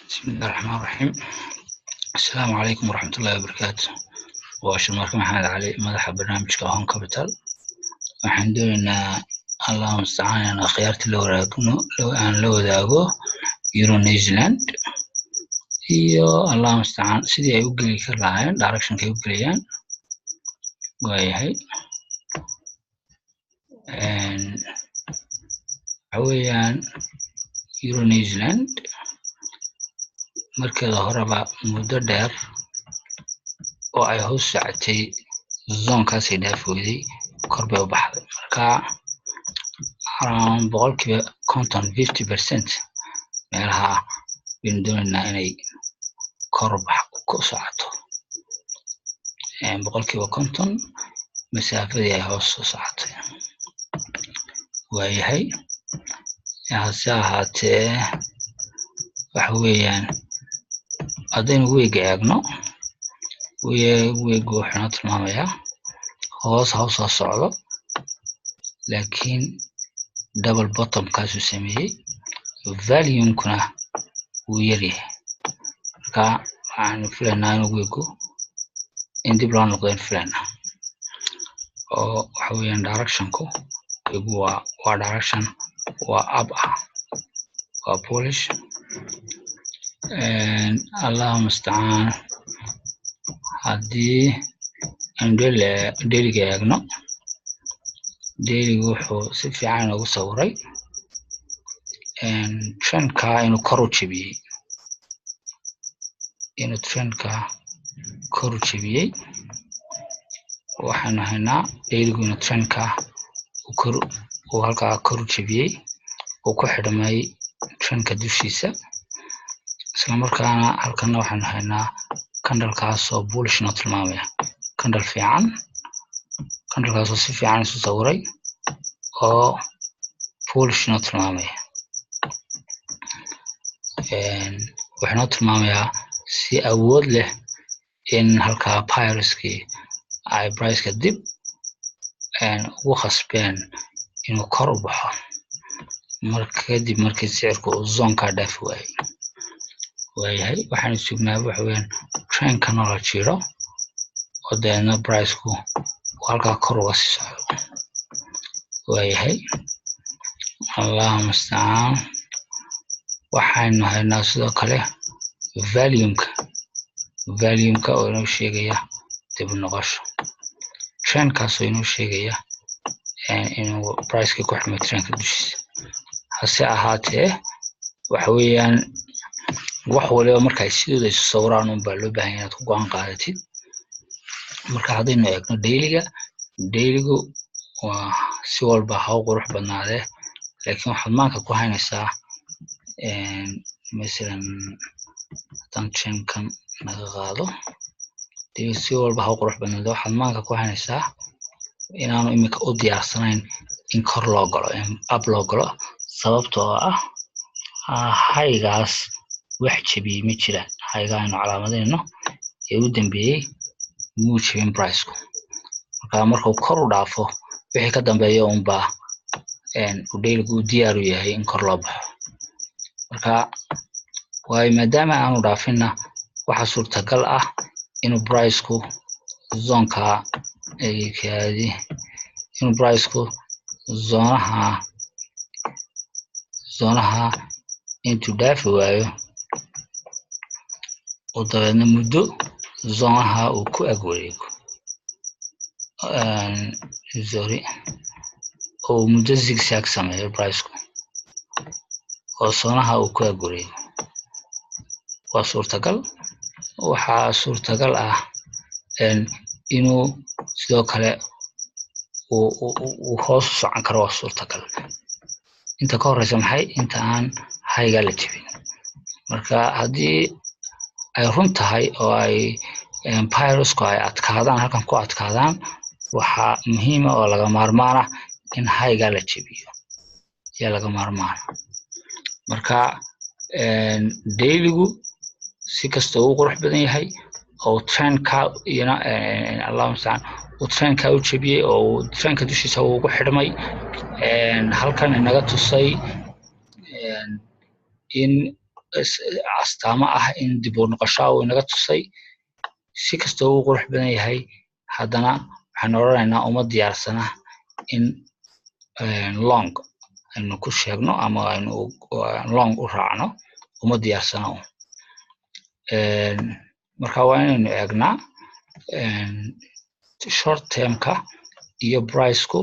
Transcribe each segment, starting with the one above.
بسم الله الرحمن الرحيم. السلام عليكم ورحمة الله وبركاته. وشمارك محمد علي مدح برنامج كهون كابيتال. waxaan doonaynaa Allahu musta'aan inaan khiyaarta la wadaagno la wadaago Euro New Zealand iyo Allahu musta'aan sidii ay u geli karaan direction ay u geliyaan waayahay awayaan Euro New Zealand markii horeba muddo dheer oo ay hoos socotay zoonkaas ay dhaafooday korbay u baxday marka around boqolkiiba 50% meelaha in doonayna inay korbax ku socoto boqolkiiba 50 masaafadii ay hoos soo socotay waayahay yaase ahaatee waxa weeyaan haddaynu weega eegno weegu wuxuu tilmaamayaa hoos soo socdo laakiin double bottom kaasuu sameeyey volume-kuna wuu yaryahay marka waxaan filaynaa inuu weegu in dib loo noqdeen filaynaa oo waxa weeyaan direction-ku weegu waa direction waa up waa bullish Allahu musta'aan haddii daily eegno daily wuxuu si fiican ugu sawiray trendka inuu kor u jabiyey waxaan haynaa daily inuu trendka uu halkaa kor u jabiyey oo ku xidhmay trendka dushiisa isla markaana halkana waxaan haynaa candlekaas oo bullish noo tilmaamaya candle fiican candlekaas oo si fiican isu sawiray oo bullish noo tilmaamaya waxaa noo tilmaamayaa si awood leh in halkaa buyerskii ay price-ka dib ugu khasbeen inuu kor u baxo kadib markii sicirku uu zoonka dhaafi waayay waayahay waxaan sugnaa waxa weeyaan trendka la jiro oo deedna price-ku halkaa kor uga sii socdo waayahay Allahu musta'aan waxaynu haynaa sidoo kale volume-ka oo inoo sheegaya dib u noqosho trendkaas oo inoo sheegaya inuu price-ka ku xidhmay trendka dushiisa hase ahaatee waxa weeyaan wax waliba markay sidooda isu sawiraan un baa loo baahan yahay inaad ku go'aan qaadatid marka haddaynu eegno dailygu waa si walba ha u qurux badnaadee laakiin waxaad maanka ku haynaysaa masalan haddaan trendkan naga qaado si walba ha u qurux badnaadee waxaad maanka ku haynaysaa inaanu iminka u diyaarsanayn in kor loo galo in up loo galo sababtoo haygaas wax jabiyey ma jiraan haygaa aynu calaamadayno ee u dambeeyey muu jabin price-ku marka markuu kor u dhaafo wixii ka dambeeya unbaa uu dailygu u diyaar u yahay in kor loo baxo marka waayo maadaama aanu dhaafinna waxaa suurtagal ah inuu price-ku zoonka inuu price-ku zoonaha intuu dhaafi waayo oo dabeedna muddo zoonaha uu ku ag wareego oo muddo zigzag sameeyo price-ku oo zoonaha uu ku ag wareego waa suurtagal waxaa suurtagal ah inuu sidoo kale uu hoos u socon karo waa suurtagal inta ka horeysa maxay inta aan hayga la jabin marka haddii ay run tahay oo ay buyerska ay adkaadaan halkan ku adkaadaan waxaa muhiim ah oo laga maarmaan ah in hayga la jabiyo ayaa laga maarmaan marka dailygu si kasta uu qurux badan yahay oo trendka iyana Allahu musta'aan uu trendka u jabiyey oo trendka dushiisa uu ugu xidhmay halkan inaga tusay in astaamo ah in dib u noqosho uu inaga tusay si kastoo uu qurux badan yahay haddana waxaan oranaynaa uma diyaarsana in long aynu ku sheegno ama aynu long u raacno uma diyaarsana marka waa inaynu eegnaa short termka iyo priceku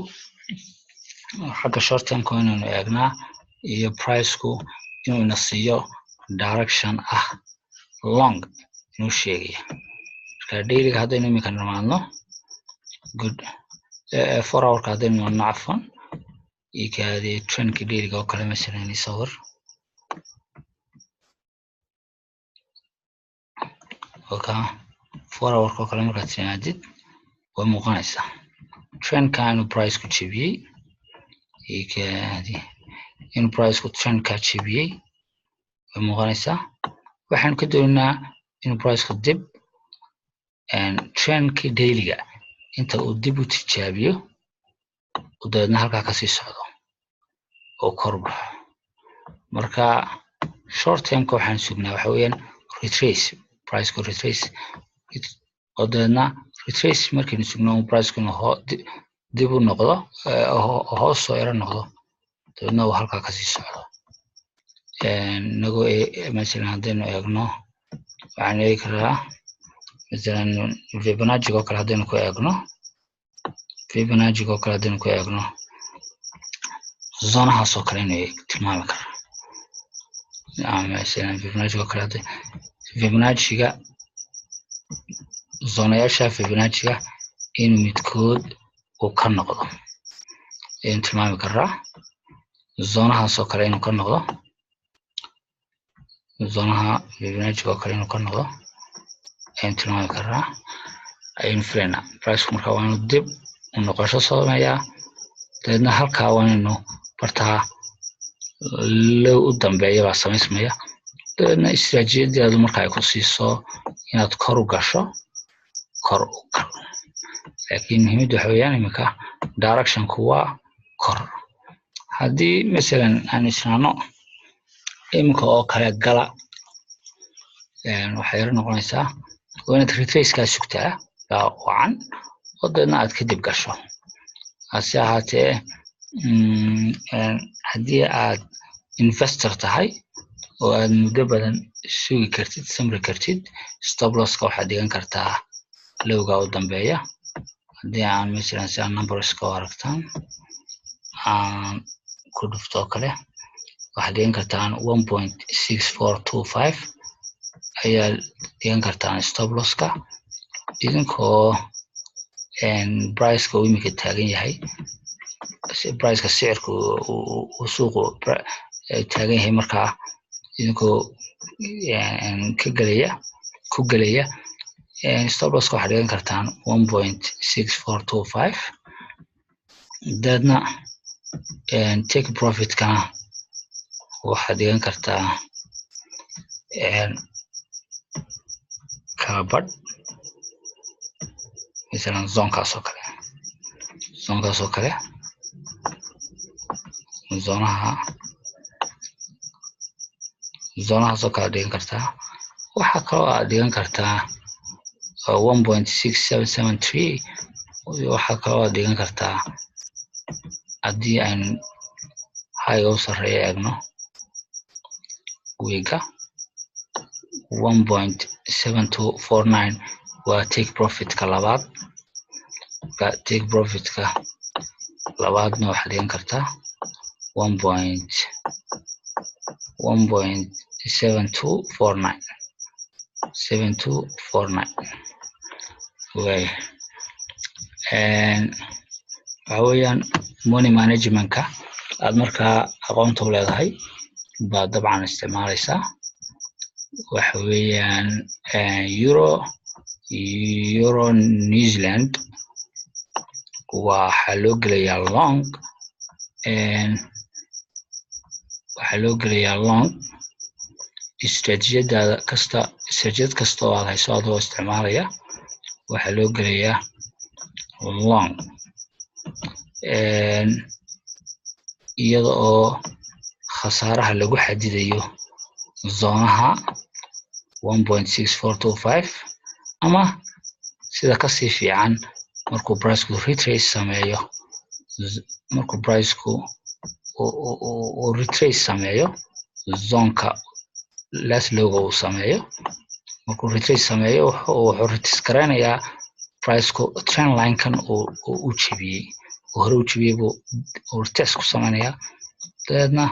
xagga short termka waa inaynu eegnaa iyo priceku inuu ina siiyo direction ah long inuu sheegaya marka dailyga haddaynu iminka nimaadno good 4 hourka haddaynu nimaadno cafwan ikaadi trendka dailyga oo kale masalan sawir oka 4 hourka oo kale markaad timaadid way muuqanaysaa trendka inuu priceku jebiyey ikaadi in priceku trendka jebiyey way muuqanaysaa waxaan ka doonaynaa in priceku dib trendkii dailyga inta uu dib u tijaabiyo uu dabeedna halkaa kasii socdo oo kor baxo marka short termka waxaan sugnaa waxa weeyaan retrace priceku retrace oo dabeedna retrace markaynu sugno priceku inuu dib u noqdo hoos soo yaro noqdo dabeedna uu halkaa kasii socdo inagoo masalan haddaynu eegno waxaan eegi karaa masalan Fibonacci oo kale haddaynu ku eegno zonahaas oo kale inay tilmaami karaa masalan Fibonacci oo kale Fibonacciga zonayaasha Fibonacciga in midkood uu ka noqdo ayaynu tilmaami karaa zonahaas oo kale inuu ka noqdo zonaha Fibonacci oo kale inuu ka noqdo ayaynu tilmaami karaa ayaynu filaynaa priceku marka waa inuu dib u noqosho sameeyaa dabeedna halkaa waa inaynu bartaa low u dambeeya baa samaysmaya dabeedna istiraatiijiyadeedu marka ay ku siiso inaad kor u gasho laakiin muhiimaddu waxa weeyaan iminka directionku waa kor haddii masalan aan isnaano iminka oo kale gala waxay yar noqonaysaa waa inaad retracekaa sugtaa baa wacan oo dabeedna aad kadib gasho hase ahaatee haddii aad investor tahay oo aad muddo badan sugi kartid samri kartid stop losska waxaad dhigan kartaa lowga u dambeeya haddii aan masalan si aan numberska u aragtaan aan ku dhufto oo kale waxaad dhigan kartaan 1.6425 ayaa dhigan kartaan stop losska idinkoo priceka uu iminka taagan yahay priceka sicirka uu suuqu taagan yahay markaa idinkoo ku gelaya stop losska waxaad dhigan kartaan 1.6425 dabeedna take profitkana waxaad dhigan kartaa kala badh masalan zonkaas oo kale zonahaas oo kale dhigan kartaa waxaa kaloo aad dhigan kartaa 1.6773 waxaa kaloo aad dhigan kartaa haddii aynu high u sarreeya eegno wiiga 1.7249 waa take profitka labaad take profitka labaadna waxaad dhigan kartaa 1.7249 way waxa weeyaan money managementka aad markaa aqoonta u leedahay baad dabcan isticmaalaysaa waxa weeyaan euro New Zealand waxaa loo gelayaa long istiraatiijiyad kasta oo aad hayso adoo isticmaalaya waxaa loo gelayaa long iyada oo khasaaraha lagu xadidayo zonaha 1.6425 ama sida kasii fiican markuu price-ku retrace sameeyo markuu price-ku uu retrace sameeyo zonka last logo uu sameeyo markuu retrace sameeyo wuxuu retrace garanayaa price-ku trend line-kan uu jebiyey hore u jebiyey buu retest ku samaynayaa dabeedna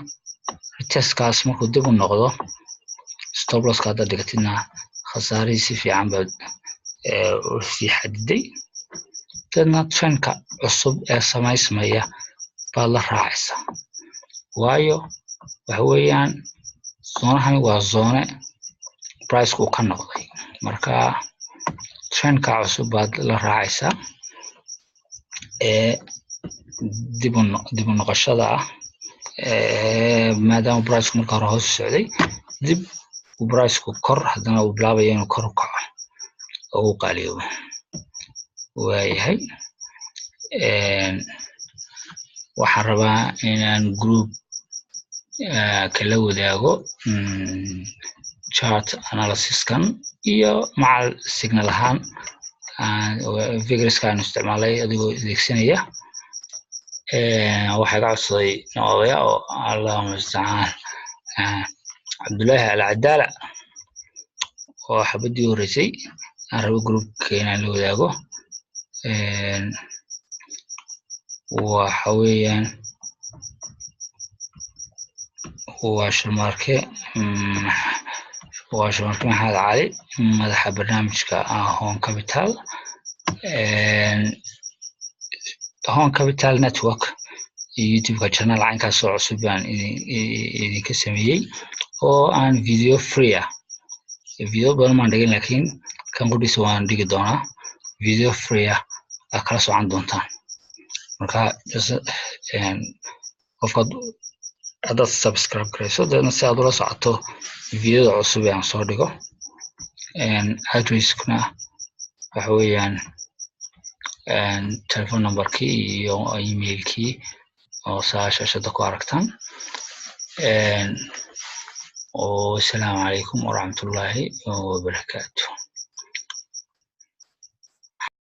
retestkaas markuu dib u noqdo stop loss-ka haddaad dhigatidna khasaarihii si fiican baad sii xadiday dabeedna trendka cusub ee samaysmaya baad la raacaysaa waayo waxa weeyaan zoonahani waa zoone price-ku ka noqday marka trendka cusub baad la raacaysaa dib u noqoshada ah maadaama price-ku marka hore hoos u socday dib uu price-ku kor haddana uu bilaabayo inuu kor u kaco oo uu qaaliyoobo waayahay waxaan rabaa inaan group kala wadaago chart analysis-kan iyo macal signal ahaan figures-ka aan isticmaalay adigoo adeegsanaya waxaa iga codsaday odaya oo allahuma mustacaan cabdullaahi alcadaala oo xabadii horeysay aan rabo groupka inaan la wadaago waxa weeyaan waa shirmarke maxamed cali madaxa barnaamijka Home Capital Home Capital Network YouTube-ka channel caynkaas oo cusub baan idinka sameeyey oo aan video free ah video badan maan dhigin laakiin kan qudhiisa waan dhigi doonaa video free ah aad kala socon doontaan marka qofkaad haddaad subscribe garayso dabeedna si aad ula socoto videoda cusub ee aan soo dhigo address-kuna waxa weeyaan telephone number-kii iyo email-kii oo shaashada ku aragtaan والسلام عليكم ورحمة الله وبركاته.